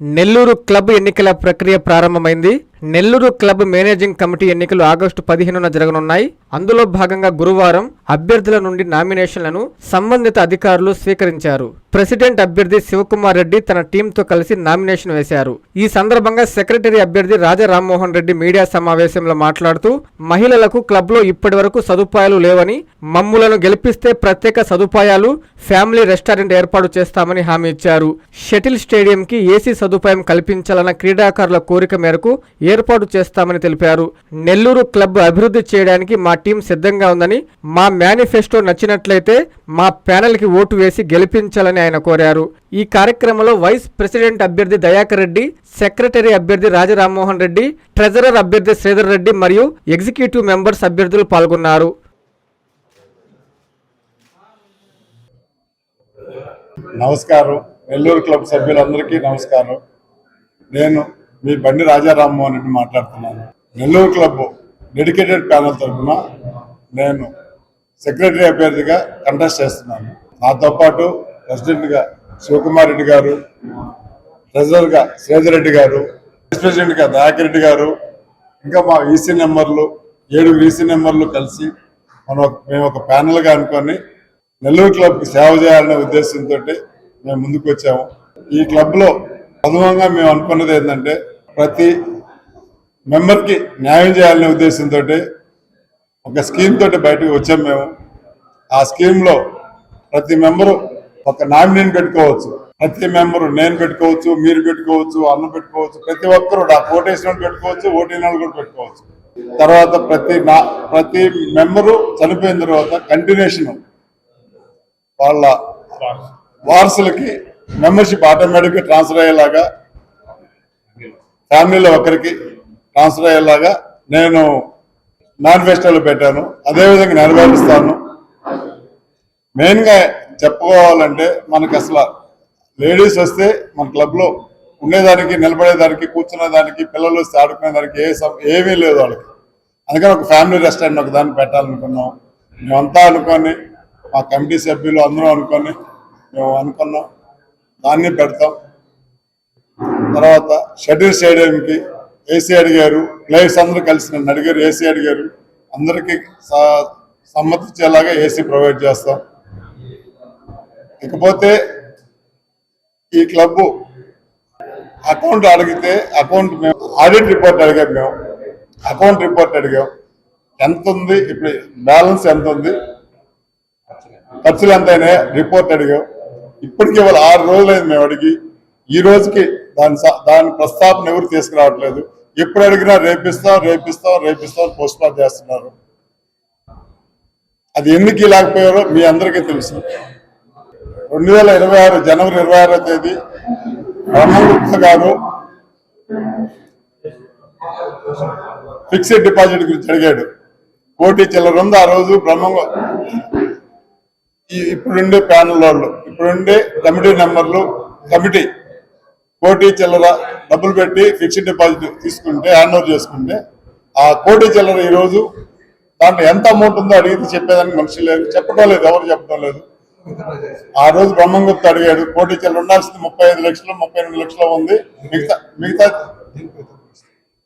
Nellore club ఎన్నికల ప్రక్రియ ప్రారంభమైంది. నెల్లూరు క్లబ్ మేనేజింగ్ కమిటీ ఎన్నికలు ఆగస్టు 15న జరగనున్నాయి. అందులో భాగంగా గురువారం అభ్యర్థుల నుండి నామినేషన్లను సంబంధిత అధికారులు స్వీకరించారు. ప్రెసిడెంట్ అభ్యర్థి శివకుమార్ రెడ్డి తన టీంతో కలిసి నామినేషన్ వేశారు. ఈ సందర్భంగా సెక్రటరీ అభ్యర్థి రాజా రామ్మోహన్ రెడ్డి మీడియా సమావేశంలో మాట్లాడుతూ మహిళలకు క్లబ్లో ఇప్పటివరకు సదుపాయాలు లేవని, మమ్ములను గెలిపిస్తే ప్రత్యేక సదుపాయాలు, ఫ్యామిలీ రెస్టారెంట్ ఏర్పాటు చేస్తామని హామీ ఇచ్చారు. షటిల్ స్టేడియంకి ఏసీ సదుపాయం కల్పించాలన్న క్రీడాకారుల కోరిక మేరకు ఏర్పాటు చేస్తామని తెలిపారు. నెల్లూరు క్లబ్ అభివృద్ధి చేయడానికి మా టీం సిద్ధంగా ఉందని, మా మేనిఫెస్టో నచ్చినట్లయితే మా ప్యానెల్కి ఓటు వేసి గెలిపించాలని ఆయన కోరారు. ఈ కార్యక్రమంలో వైస్ ప్రెసిడెంట్ అభ్యర్థి దయాకర్ రెడ్డి, సెక్రటరీ అభ్యర్థి రాజా రామ్మోహన్ రెడ్డి, ట్రెజరర్ అభ్యర్థి శ్రీధర్ రెడ్డి మరియు ఎగ్జిక్యూటివ్ మెంబర్స్ అభ్యర్థులు పాల్గొన్నారు. నమస్కారం. నెల్లూరు క్లబ్ సభ్యులందరికీ నమస్కారం. నేను మీ బండి రాజా రామ్మోహన్ రెడ్డి మాట్లాడుతున్నాను. నెల్లూరు క్లబ్ డెడికేటెడ్ ప్యానల్ తరఫున నేను సెక్రటరీ అభ్యర్థిగా కంటెస్ట్ చేస్తున్నాను. నాతో పాటు ప్రెసిడెంట్గా శివకుమార్ రెడ్డి గారు, ట్రెజరర్గా శ్రీధర్ రెడ్డి గారు, వైస్ ప్రెసిడెంట్గా దయాకర్ రెడ్డి గారు, ఇంకా మా ఈసీ నెంబర్లు 7 ఈసీ నెంబర్లు కలిసి మేము ఒక ప్యానల్గా అనుకొని నెల్లూరు క్లబ్కి సేవ చేయాలనే ఉద్దేశంతో మేము ముందుకు వచ్చాము. ఈ క్లబ్లో ప్రథమంగా మేము అనుకున్నది ఏంటంటే ప్రతి మెంబర్కి న్యాయం చేయాలనే ఉద్దేశంతో ఒక స్కీమ్ తోటి బయటకు వచ్చాము మేము. ఆ స్కీమ్లో ప్రతి మెంబరు ఒక నామినీని పెట్టుకోవచ్చు. ప్రతి మెంబరు నేను పెట్టుకోవచ్చు, మీరు పెట్టుకోవచ్చు, అన్న పెట్టుకోవచ్చు, ప్రతి ఒక్కరు ఓటేసిన పెట్టుకోవచ్చు, ఓటీన కూడా పెట్టుకోవచ్చు. తర్వాత ప్రతి మెంబరు చనిపోయిన తర్వాత కంటిన్యూషన్ వాళ్ళ వారసులకి మెంబర్షిప్ ఆటోమేటిక్గా ట్రాన్స్ఫర్ అయ్యేలాగా, ఫ్యామిలీలో ఒకరికి ట్రాన్స్ఫర్ అయ్యేలాగా నేను మేనిఫెస్టోలో పెట్టాను. అదేవిధంగా నెరవేరుస్తాను. మెయిన్గా చెప్పుకోవాలంటే మనకు అసలు లేడీస్ వస్తే మన క్లబ్లో ఉండేదానికి, నిలబడేదానికి, కూర్చునేదానికి, పిల్లలు వస్తే ఆడుకునేదానికి ఏమీ లేదు వాళ్ళకి. అందుకని ఒక ఫ్యామిలీ రెస్టారెంట్ ఒక దాన్ని పెట్టాలనుకున్నాం. మేమంతా అనుకొని, మా కమిటీ సభ్యులు అందరూ అనుకొని మేము అనుకున్నాం, దాన్ని పెడతాం. తర్వాత షటిల్ స్టేడియంకి ఏసీ అడిగారు, ప్లేయర్స్ అందరూ కలిసి నన్ను అడిగారు, ఏసీ అడిగారు. అందరికీ సమ్మతించేలాగా ఏసీ ప్రొవైడ్ చేస్తాం. ఇకపోతే ఈ క్లబ్ అకౌంట్ అడిగితే మేము ఆడిట్ రిపోర్ట్ అడిగాం. మేము అకౌంట్ రిపోర్ట్ అడిగాం. ఎంత ఉంది, ఇప్పుడు బ్యాలెన్స్ ఎంత ఉంది, ఖర్చులు ఎంత అయినాయి రిపోర్ట్ అడిగాం. ఇప్పటికీ వాళ్ళు 6 రోజులైంది మేము అడిగి. ఈ రోజుకి దాని ప్రస్తావన ఎవరు తీసుకురావట్లేదు. ఎప్పుడు అడిగినా రేపిస్తాం పోస్ట్ పోన్ చేస్తున్నారు. అది ఎందుకు ఇలాగపోయారో మీ అందరికీ తెలుసు. 2026 జనవరి 26వ తేదీ బ్రహ్మగుప్త గారు ఫిక్స్డ్ డిపాజిట్ గురించి అడిగాడు. కోటి చిల్లర ఉంది ఆ రోజు. ఇప్పుడుండే ప్యానల్ వాళ్ళు, ఇప్పుడుండే కమిటీ నెంబర్లు, కమిటీ కోటి చిల్లర డబ్బులు పెట్టి ఫిక్స్డ్ డిపాజిట్ తీసుకుంటే, హ్యాండ్ ఓవర్ చేసుకుంటే, ఆ కోటి చిల్లర ఈరోజు దాంట్లో ఎంత అమౌంట్ ఉందో అడిగితే చెప్పేదానికి మనిషి లేదు, చెప్పడం లేదు, ఎవరు చెప్పడం లేదు. ఆ రోజు బ్రహ్మంగుప్త అడిగాడు, కోటి చిల్లర ఉండాల్సింది 35 లక్షలు, 38 లక్షలు ఉంది,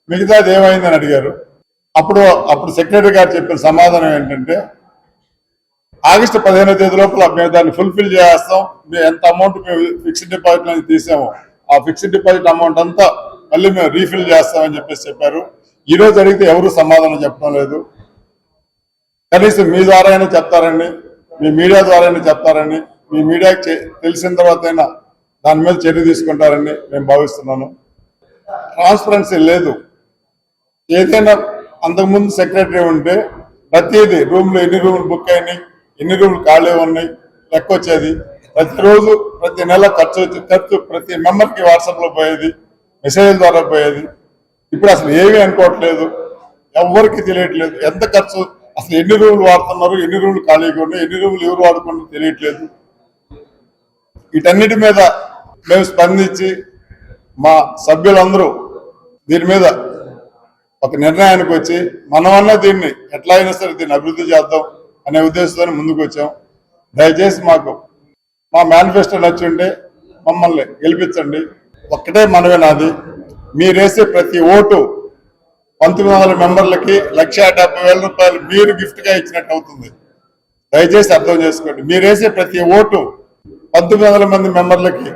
మిగతాది ఏమైందని అడిగారు. అప్పుడు సెక్రటరీ గారు చెప్పిన సమాధానం ఏంటంటే, ఆగస్టు 15వ తేదీ లోపల మేము దాన్ని ఫుల్ఫిల్ చేస్తాం. మేము ఎంత అమౌంట్ మేము ఫిక్స్డ్ డిపాజిట్ అనేది తీసామో ఆ ఫిక్స్డ్ డిపాజిట్ అమౌంట్ అంతా మళ్ళీ మేము రీఫిల్ చేస్తామని చెప్పారు. ఈ రోజు అడిగితే ఎవరు సమాధానం చెప్పడం లేదు. కనీసం మీ ద్వారా అయినా చెప్తారండి, మీ మీడియా ద్వారా అయినా చెప్తారని, మీ మీడియాకి తెలిసిన తర్వాత అయినా దాని మీద చర్య తీసుకుంటారని నేను భావిస్తున్నాను. ట్రాన్స్పరెన్సీ లేదు. ఏదైనా అంతకుముందు సెక్రటరీ ఉంటే ప్రతిదీ రూమ్లో ఎన్ని రూములు బుక్ అయినాయి, ఎన్ని రూములు ఖాళీ ఉన్నాయి లెక్క వచ్చేది. ప్రతిరోజు ప్రతి నెల ఖర్చు ప్రతి మెంబర్కి వాట్సాప్లో పోయేది, మెసేజ్ల ద్వారా పోయేది. ఇప్పుడు అసలు ఏమీ అనుకోవట్లేదు, ఎవరికి తెలియట్లేదు. ఎంత ఖర్చు, అసలు ఎన్ని రూములు వాడుతున్నారు, ఎన్ని రూములు ఖాళీగా ఉన్నాయి, ఎన్ని రూములు ఎవరు వాడుకున్నారో తెలియట్లేదు. వీటన్నిటి మీద మేము స్పందించి మా సభ్యులందరూ దీని మీద ఒక నిర్ణయానికి వచ్చి మనమన్నా దీన్ని ఎట్లా అయినా సరే దీన్ని అభివృద్ధి చేద్దాం అనే ఉద్దేశంతో ముందుకు వచ్చాం. దయచేసి మాకు మా మేనిఫెస్టో నచ్చి ఉంటే మమ్మల్ని గెలిపించండి. ఒక్కటే మనవే నాది, మీరేసే ప్రతి ఓటు 1900 మెంబర్లకి 1,70,000 మీరు గిఫ్ట్ గా ఇచ్చినట్టు అవుతుంది. దయచేసి అర్థం చేసుకోండి. మీరేసే ప్రతి ఓటు 1900 మంది మెంబర్లకి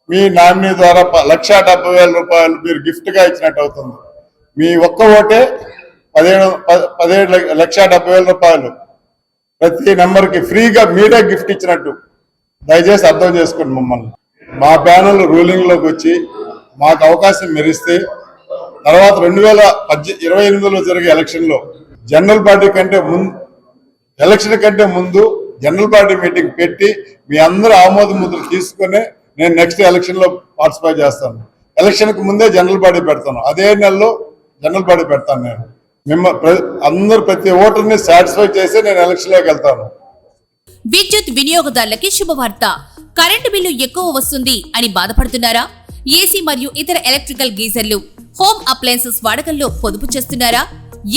మీ నామినీ ద్వారా 1,70,000 మీరు గిఫ్ట్ గా ఇచ్చినట్టు అవుతుంది. మీ ఒక్క ఓటే 1,70,000 ప్రతి నెంబర్కి ఫ్రీగా మీరే గిఫ్ట్ ఇచ్చినట్టు. దయచేసి అర్థం చేసుకోండి మమ్మల్ని. మా ప్యానల్ రూలింగ్ లోకి వచ్చి మాకు అవకాశం మెరిస్తే తర్వాత 2028లో జరిగే ఎలక్షన్ లో జనరల్ పార్టీ కంటే ముందు, ఎలక్షన్ కంటే ముందు జనరల్ పార్టీ మీటింగ్ పెట్టి మీ అందరూ ఆమోద ముద్రలు తీసుకుని నేను నెక్స్ట్ ఎలక్షన్ లో పార్టిసిపేట్ చేస్తాను. ఎలక్షన్ కు ముందే జనరల్ బాడీ పెడతాను. అదే నెలలో జనరల్ బాడీ పెడతాను. నేను అందరు ప్రతి ఓటర్ని సాటిస్ఫై చేసి నేను ఎలక్షన్ లోకి వెళ్తాను. విద్యుత్ వినియోగదారులకి శుభవార్త. కరెంటు బిల్లు ఎక్కువ వస్తుంది అని బాధపడుతున్నారా? ఏసీ మరియు ఇతర ఎలక్ట్రికల్ గీజర్లు, హోమ్ అప్లయన్సెస్ వాడకంలో పొదుపు చేస్తున్నారా?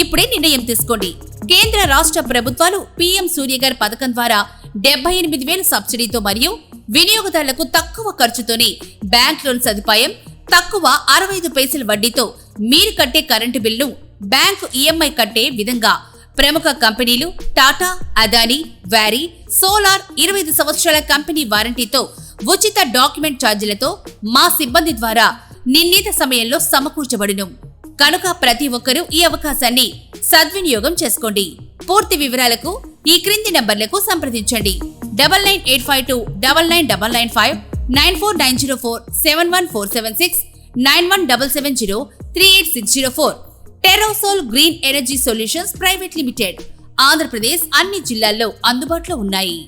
ఇప్పుడే నిర్ణయం తీసుకోండి. కేంద్ర రాష్ట్ర ప్రభుత్వాలు పీఎం సూర్యగర్ పథకం ద్వారా 78,000 సబ్సిడీతో మరియు వినియోగదారులకు తక్కువ ఖర్చుతోనే బ్యాంక్ లోన్ సదుపాయం, తక్కువ 65 పైసల వడ్డీతో మీరు కట్టే కరెంటు బిల్లు బ్యాంకు ఈఎంఐ కట్టే విధంగా ప్రముఖ కంపెనీలు టాటా, అదానీ, వారీ, సోలార్ 25 సంవత్సరాల కంపెనీ వారంటీతో ఉచిత డాక్యుమెంట్ ఛార్జీలతో మా సిబ్బంది ద్వారా నిర్ణీత సమయంలో సమకూర్చబడును. కనుక ప్రతి ఒక్కరూ ఈ అవకాశాన్ని సద్వినియోగం చేసుకోండి. పూర్తి వివరాలకు ఈ క్రింది నంబర్లకు సంప్రదించండి. 9985299995, 9490471476, 9177038604. టెరోసోల్ green energy solutions private limited. Andhra Pradesh అన్ని జిల్లాల్లో అందుబాటులో ఉన్నాయి.